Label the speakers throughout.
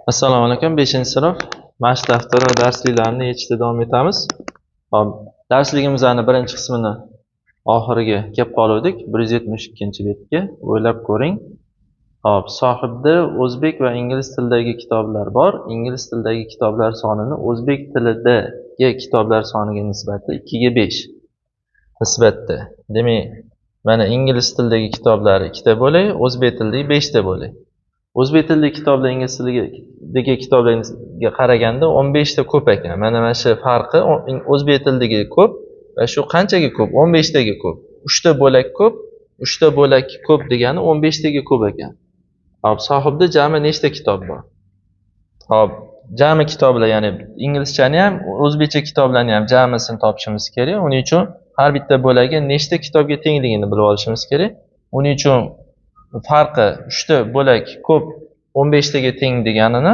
Speaker 1: Assalomu alaykum. 5-sinf mashq daftari va darsliklarni yechishda davom etamiz. Hop, darsligimizning birinchi qismini oxiriga kelib qoldik. 172-betga o'ylab ko'ring. Hop, sohibda o'zbek va ingliz tilidagi kitoblar bor. Ingliz tilidagi kitoblar sonini o'zbek tilidagi kitoblar soniga nisbati 2 ga 5 nisbatda. Demak, mana ingliz tilidagi kitoblar 2 ta bo'lay, o'zbek tilidagi 5 ta bo'lay. O'zbek tilidagi kitoblar ingliz tilidagi kitoblarga qaraganda 15 ta ko'p ekan. Mana shu farqi o'zbek tilidagi ko'p va shu qanchaga ko'p? 15 taga ko'p. 3 ta bo'lak ko'p, 3 ta bo'lak ko'p degani 15 taga ko'p ekan. Hop, sohibda jami nechta kitob bor? Hop, jami kitoblar, ya'ni inglizchani ham, o'zbekcha kitoblarni ham jamisini topishimiz kerak. Uning uchun har bitta bo'lagi nechta kitobga tengligini bilib olishimiz kerak. Uning uchun farqi 3 ta bo'lak ko'p 15 taga teng deganini,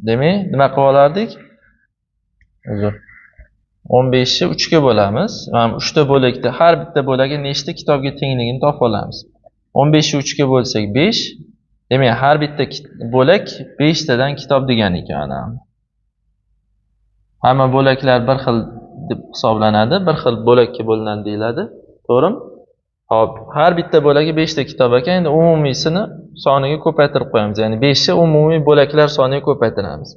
Speaker 1: demak, nima qilib olardik? 15 ni 3 ga bo'lamiz. Mana 3 ta bo'lakda har bitta bo'lagi nechta kitobga tengligini topib olamiz. 15 ni 3 ga bo'lsak 5. Demak, har bitta bo'lak 5 tadan kitob degan ekan. Hamma bo'laklar bir xil deb hisoblanadi, bir xil bo'lakka bo'linadi deyiladi. To'g'rimi? Hop, har bitta bo'lagi 5 ta kitob ekan. Endi umumiysini soniga ko'paytirib qo'yamiz. Ya'ni 5 ni umumiy bo'laklar soniga ko'paytiramiz.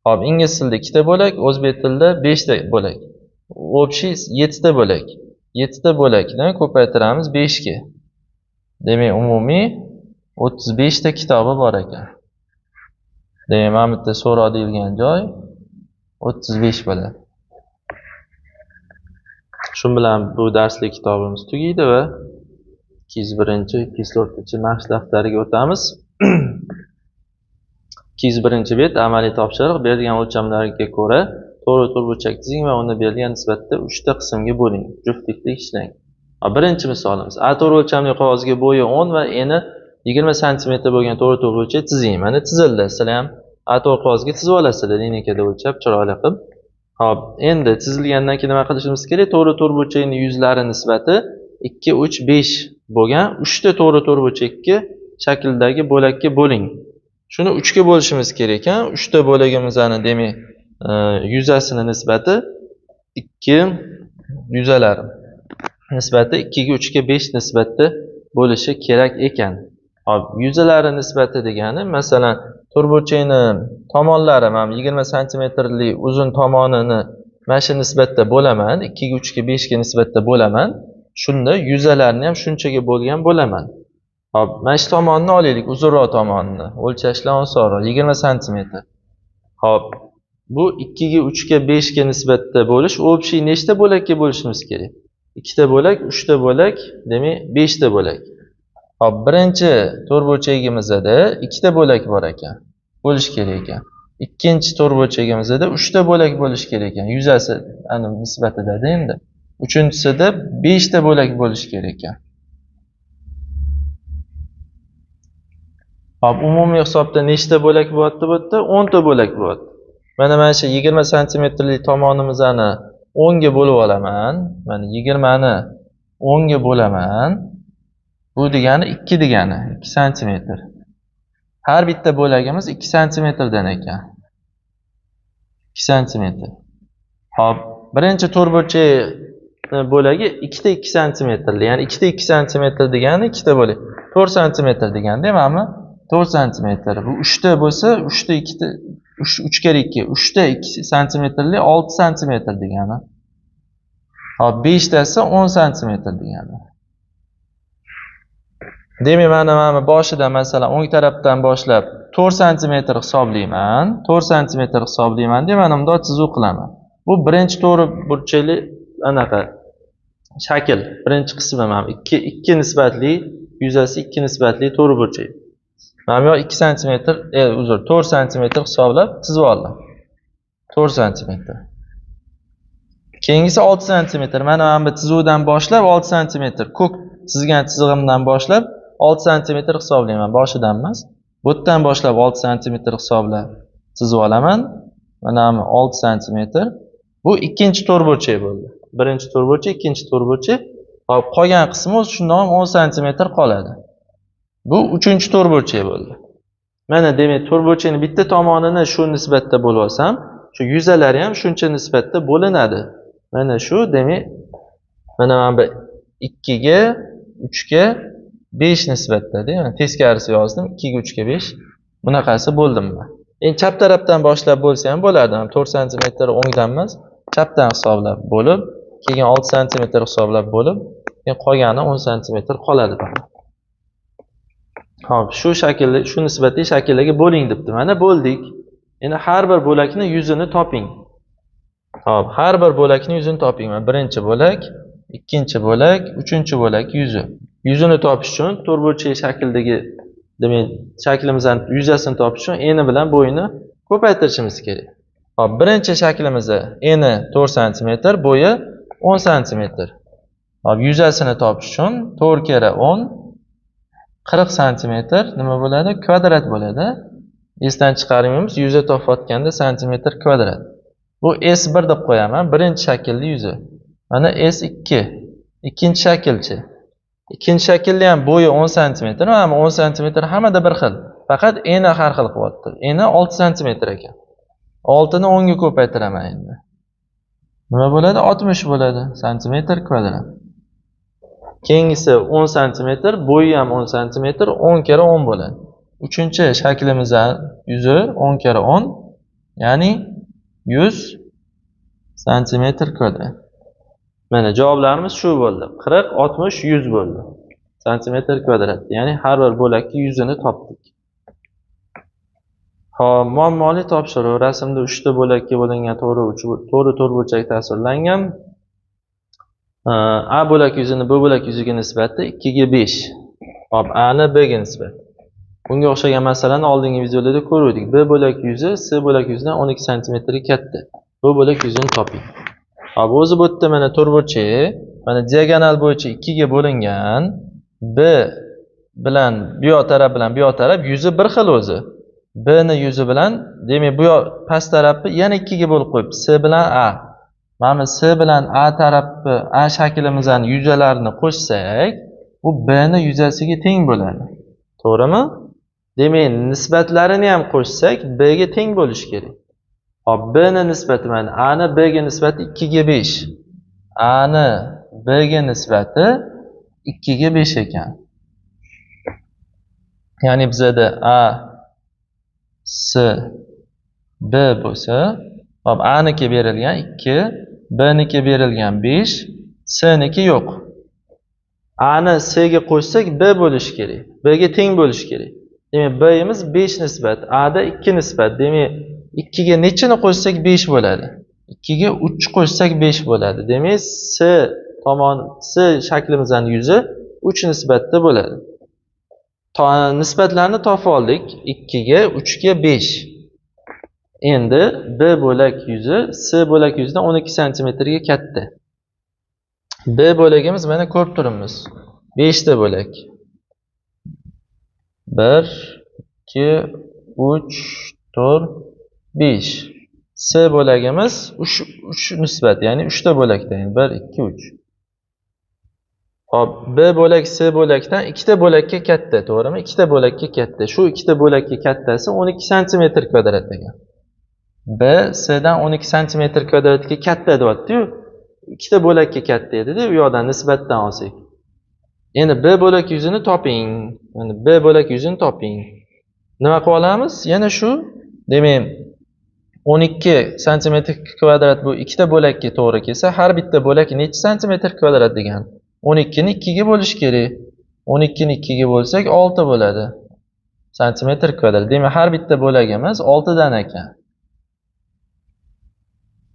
Speaker 1: Hop, ingliz tilida 2 ta bo'lak, o'zbek tilida 5 ta bo'lak. Общий 7 ta bo'lak. 7 ta bo'lakni ko'paytiramiz 5 ga. Demak, umumiy 35 ta kitobi bor ekan. Demak, mana bu yerda so'roq deyilgan joy 35 bo'ladi. Shu bilan bu darslik kitobimiz tugaydi va 201-204 mashq daftariga o'tamiz. 201-bet amaliy topshiriq. Berilgan o'lchamlarga ko'ra to'g'ri to'rtburchak chizing va uni berilgan nisbatda 3 ta qismga bo'ling. Juftlikda ishlang. Birinchi misolimiz. A to'g'ri o'lchamli qog'ozga bo'yi 10 va eni 20 sm bo'lgan to'g'ri to'rtburchak chizing. Mana chizildi. Sizlar ham A to'g'ri qog'ozga chizib olasizlar. Lineykada o'lchab chiroyli qilib. Hop, endi chizilgandan keyin nima qilishimiz kerak? To'g'ri to'rtburchakning yuzlari nisbati 2, 3, 5 bo'lgan 3 ta to'g'ri to'rtburchakka shakldagi bo'lakka bo'ling. Shuni 3 ga bo'lishimiz kerak ekan. 3 ta bo'lagimizni, demak, yuzasini nisbati 2, yuzalari nisbati 2 ga 3 ga 5 nisbatda bo'lishi kerak ekan. Hop, yuzalari nisbati degani, masalan, to'rtburchakni tomonlari mana 20 sm uzun tomonini mana shu nisbatda bo'laman, 2 ga 3 ga 5 ga nisbatda bo'laman. Shunda yuzalarni ham shunchaga bo'lgan bo'laman. Hop, mana shu tomonni olaylik, uzunroq tomonni. O'lchashlar osonroq, 20 sm. Hop, bu 2 ga 3 ga 5 ga nisbatda bo'lish, общий nechta bo'lakka bo'lishimiz kerak? 2 ta bo'lak, 3 ta bo'lak, demak 5 ta bo'lak. Hop, birinchi to'rtburchagimizda 2 ta bo'lak bor ekan. Bo'lish kerak ekan. Ikkinchi to'rtburchagimizda 3 ta bo'lak bo'lish kerak ekan. Yuzasi ana nisbatida endi. Uchinchisida 5 ta bo'lak bo'lish kerak ekan. Hop, umumiy hisobda nechta bo'lak bo'lyapti bu yerda? 10 ta bo'lak bo'lyapti. Mana shu 20 sm tomonimizni 10 ga bo'lib olaman. Mana 20 ni 10 ga bo'laman. Bu degani 2 degani 2 sm. Har bitta bo'lagimiz 2 sm dan ekan. 2 sm. Hop, birinchi to'rtburchak bo'lagi 2 ta 2 sm, ya'ni 2 ta 2 sm degani 2 ta bo'lak. 4 sm deganda, mana 4 sm. Bu 3 ta bo'lsa, 3 ta 2 ta 3 kere 2, 3 ta 2 santimetrli 6 cm degani. Hop, 5 tasi 10 cm degani. Demak, mana boshidan masalan o'ng tarafdan boshlab 4 cm hisoblayman. 4 cm hisoblayman deb mana bunday chizuv qilaman. Bu birinchi to'g'ri burchakli anaqa shakl, birinchi qismi mana 2 nisbatli, yuzasi 2 nisbatli to'g'ri burchak. Mana bu 2 cm, 4 cm hisoblab chizib oldim. 4 cm. Keyingisi 6 cm. Mana bu chizuvdan boshlab 6 cm, ko'k chizgan chizig'imdan boshlab 6 cm hisoblayman, boshidan emas. Bu yerdan boshlab 6 cm hisoblab chizib olaman. Mana bu 6 cm. Bu ikkinchi to'rtburchak bo'ldi. Birinchi to'rtburchak, ikkinchi to'rtburchak. Hop, qolgan qismi shundan 10 cm qoladi. Bu uchinchi to'rtburchak bo'ldi. Mana demak, to'rt burchakni bitta tomonini shu nisbatda bo'lib olsam, shu yuzalari ham shuncha nisbatda bo'linadi. Mana shu demak, mana bu 2 ga 3 ga 5 nisbatda-da. Yani teskarisi yozdim. 2 ga 3 ga 5. Bunaqasi bo'ldim men. Endi chap tarafdan boshlab bo'lsa ham bo'ladi. 4 sm o'ngdan emas, chapdan hisoblab bo'lib, keyin 6 sm hisoblab bo'lib, keyin qolgani 10 sm qoladi mana. Xo'p, shu shaklda, shu nisbatli shakllarga bo'ling debdi. Mana bo'ldik. Endi har bir bo'lakni yuzini toping. Xo'p, har bir bo'lakni yuzini toping. Mana birinchi bo'lak, ikkinchi bo'lak, uchinchi bo'lak yuzi. Yuzini topish uchun to'rt burchak shakldagi, demak, shaklimizning yuzasini topish uchun eni bilan bo'yini ko'paytirishimiz kerak. Xo'p, birinchi shaklimizni eni 4 sm, bo'yi 10 sm. Xo'p, yuzasini topish uchun 4 kere 10 40 sm nima bo'ladi? Kvadrat bo'ladi. Esdan chiqarmaymiz, yuzi topayotganda santimetr kvadrat. Bu S1 deb qo'yaman, birinchi shaklli yuzi. Mana S2. Ikkinchi shaklchi. Ikkinchi shaklli ham bo'yi 10 sm, mana 10 sm hammada bir xil. Faqat eni har xil qilyapti. Eni 6 sm ekan. 6 ni 10 ga ko'paytiraman endi. Nima bo'ladi? 60 bo'ladi, santimetr kvadrat. Keyingisi 10 sm, bo'yi ham 10 sm, 10 kere 10 bo'ladi. Uchinchi shaklimizning yuzi 10 kere 10, ya'ni 100 santimetr kvadrat. Mana javoblarimiz shu bo'ldi. 40, 60, 100 bo'ldi. Santimetr kvadrat. Ya'ni har bir bo'lakning yuzini topdik. Xo'p, muammoli topshiriq. Rasmda 3 ta bo'lakka bo'lingan to'rt burchak tasvirlangan. A bo'lak yuzini B bo'lak yuziga nisbati 2 ga 5. Xo'p, A ni B ga nisbat. Bunga o'xshagan masalani oldingi videolarda ko'rdik. B bo'lak yuzi C bo'lak yuzidan 12 sm ga katta. B bo'lak yuzini toping. Xo'p, o'zi bu yerda mana to'rt burchak, mana diagonal bo'yicha 2 ga bo'lingan. B bilan bu yoq taraf bilan bu yoq taraf yuzi bir xil o'zi. B ni yuzi bilan, demak bu yoq past tarafi yana 2 ga bo'lib qo'yib, C bilan A. Mana C bilan A tarafi, A shaklimizning yuzalarini qo'shsak, bu B ni yuzasiga teng bo'ladi. To'g'rimi? Demak, nisbatlarini ham qo'shsak, B ga teng bo'lishi kerak. Hop, B ni nisbati mana A ni B ga nisbati 2 ga 5. A ni B ga nisbati 2 ga 5 ekan. Ya'ni bizda A C B bo'lsa, hop, A niki berilgan 2, B niki berilgan 5, C niki yo'q. A ni C ga qo'shsak B bo'lishi kerak. B ga teng bo'lishi kerak. Demak, B'imiz 5 nisbat, A da 2 nisbat. Demak, 2 ga nechini qo'shsak 5 bo'ladi? 2 ga 3 qo'shsak 5 bo'ladi. Demak, C tomon C shaklimizning yuzi 3 nisbatda bo'ladi. Nisbatlarni topib oldik. 2 ga 3 ga 5. Endi B bo'lak yuzi C bo'lak yuzidan 12 sm ga katta. B bo'lagimiz mana ko'rib turibmiz. 5 ta bo'lak. 1 2 3 4 5. C bo'lagimiz 3 nisbat, ya'ni 3 ta bo'lakda, 1 2 3. Hop, B bo'lak C bo'lakdan 2 ta bo'lakka katta, to'g'rimi? 2 ta bo'lakka katta. Shu 2 ta bo'lakka kattasi 12 sm kvadrat ekan. B C dan 12 sm kvadratga katta deyapti-yu. 2 ta bo'lakka katta edi-da, u yoqdan nisbatdan olsak. Endi B bo'lak yuzini toping. Mana B bo'lak yuzini toping. Nima qilib olamiz? Yana shu, demak, 12 sm kvadrat bu 2 ta bo'lakka to'g'ri kelsa, har bitta bo'lak necha santimetr kvadrat degan? 12 ni 2 ga bo'lish kerak. 12 ni 2 ga bo'lsak 6 bo'ladi. Santimetr kvadrat. Demak, har bitta bo'lagimiz 6 dan ekan.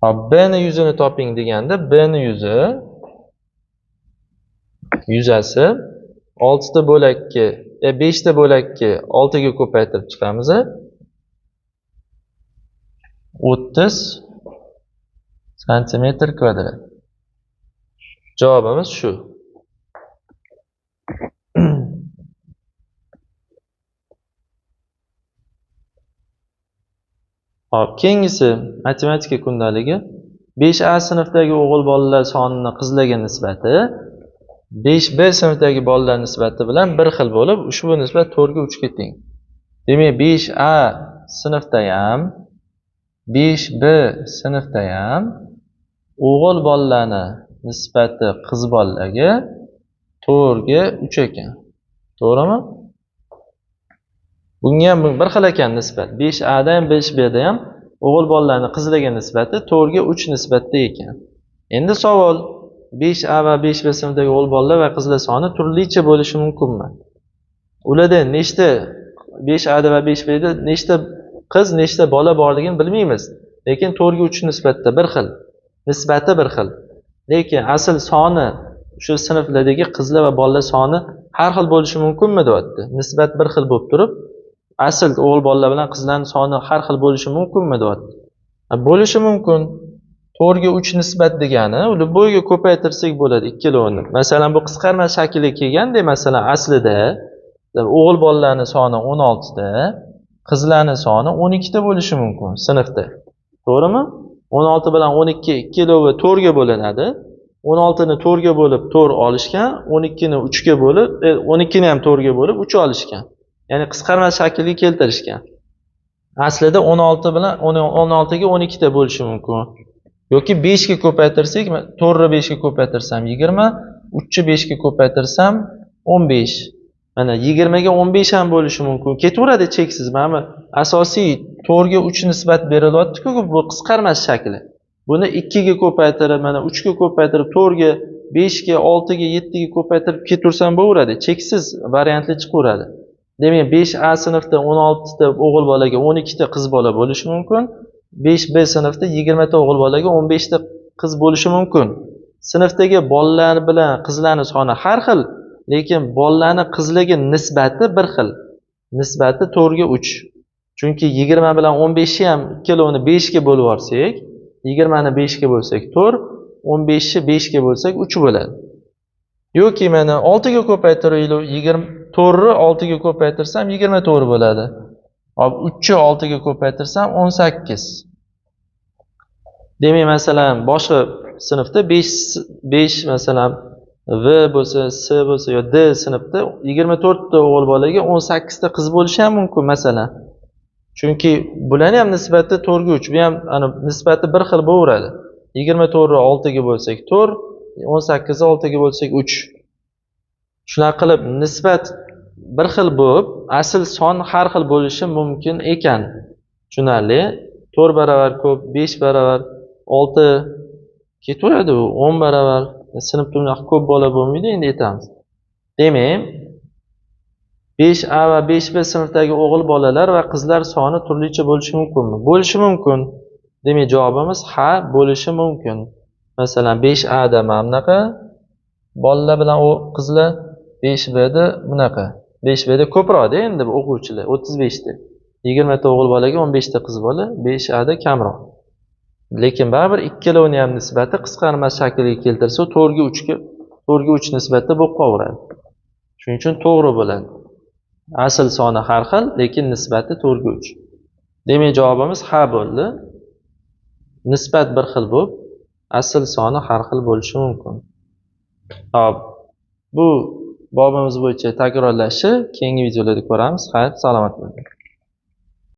Speaker 1: Hop, B ni yuzini toping deganda, B ni yuzasi 6 ta bo'lakka, 5 ta bo'lakka 6 ga ko'paytirib chiqamiz. 30 santimetr kvadrat. Javobimiz shu. Hop, keyingisi matematika kundaligi. 5A sinfdagi o'g'il bolalar sonining qizlarga nisbati 5B sinfdagi bolalar nisbati bilan bir xil bo'lib, ushbu nisbat 4 ga 3 ga teng. Demak, 5A sinfda ham, 5B sinfda ham o'g'il bolalarni nisbati qiz bolalarga 4 ga 3 ekan. To'g'rimi? Bunga ham bir xil ekan nisbat. 5A da ham 5B da ham o'g'il bolalarning qizlarga nisbati 4 ga 3 nisbatda ekan. Endi savol, 5A va 5B sinfdagi o'g'il bolalar va qizlar soni turlicha bo'lishi mumkinmi? Ularda nechta 5A da va 5B da nechta qiz, nechta bola borligini bilmaymiz. Lekin 4 ga 3 nisbatda bir xil. Nisbati bir xil. Lekin asl soni shu sinflardagi qizlar va bolalar soni har xil bo'lishi mumkinmi deyapti. Nisbat bir xil bo'lib turib, asl o'g'il bolalar bilan qizlarning soni har xil bo'lishi mumkinmi deyapti. Bo'lishi mumkin. 4 ga 3 nisbat degani, uni bo'yiga ko'paytirsak bo'ladi ikkalovini. Masalan, bu qisqarma shaklga kelganda, masalan, aslida o'g'il bolalarning soni 16 da, qizlarning soni 12 ta bo'lishi mumkin sinfda. To'g'rimi? 16 bilan 12 ikkalovi 4 ga bo'linadi. 16 ni 4 ga bo'lib 4 olishgan, 12 ni 3 ga bo'lib, 12 ni ham 4 ga bo'lib 3 olishgan. Ya'ni qisqarma shaklga keltirishgan. Aslida 16 bilan 16 ga 12 ta bo'lishi mumkin. Yoki 5 ga ko'paytirsak, 4 ni 5 ga ko'paytirsam 20, 3 ni 5 ga ko'paytirsam 15. Mana 20 ga 15 ham bo'lishi mumkin. Ketaveradi cheksiz. Mana asosiy 4 ga 3 nisbat berilyapti-ku, bu qisqarma shakli. Buni 2 ga ko'paytirib, mana 3 ga ko'paytirib, 4 ga, 5 ga, 6 ga, 7 ga ko'paytirib ketaversam bo'laveradi. Cheksiz variantli chiqaveradi. Demak, 5A sinfda 16 ta o'g'il bolaga 12 ta qiz bola bo'lishi mumkin. 5B sinfda 20 ta o'g'il bolaga 15 ta qiz bo'lishi mumkin. Sinfdagi bolalar bilan qizlarning soni har xil, lekin bolalarning qizlarga nisbati bir xil. Nisbati 4 ga 3. Chunki 20 bilan 15 ni ham ikkalovini 5 ga bo'lib olsak, 20 ni 5 ga bo'lsak 4, 15 ni 5 ga bo'lsak 3 bo'ladi. Yoki mana 6 ga ko'paytiraylik, 24 ni 6 ga ko'paytirsam 24 bo'ladi. Hop, 3 ni 6 ga ko'paytirsam 18. Demak, masalan, boshqa sinfda 5 masalan V bo'lsa, S bo'lsa yo D sinfda 24 ta o'g'il bolaga 18 ta qiz bo'lishi ham mumkin masalan. Chunki bularning ham nisbati 4 ga 3, bu ham ana nisbati bir xil bo'laveradi. 24 ni 6 ga bo'lsak 4, 18 ni 6 ga bo'lsak 3. Shunaqa qilib nisbat bir xil bo'lib, asl son har xil bo'lishi mumkin ekan. Tushunarli? 4 barobar ko'p, 5 barobar 6 ketaveradi, 10 barobar sinfda unaqa ko'p bola bo'lmaydi, endi aytamiz. Demak, 5A va 5B sinfdagi o'g'il bolalar va qizlar soni turlicha bo'lishi mumkinmi? Bo'lishi mumkin. Demak, javobimiz ha, bo'lishi mumkin. Masalan, 5A da mana bunaqa bolalar bilan o qizlar, 5B da bunaqa. 5B da ko'proqda endi bu o'quvchilar 35 ta. 20 ta o'g'il bolaga 15 ta qiz bola, 5A da kamroq. Lekin baribir ikkalovini ham nisbati qisqarma shakliga keltirsa 4 ga 3 nisbatda bo'lib qolaveradi. Shuning uchun to'g'ri bo'ladi. Asl soni har xil, lekin nisbati 4 ga 3. Demak, javobimiz ha bo'ldi. Nisbat bir xil bo'lib, asl soni har xil bo'lishi mumkin. Xo'p, bu bobimiz bo'yicha takrorlashi keyingi videolarda ko'ramiz. Xayr, salomat bo'ling.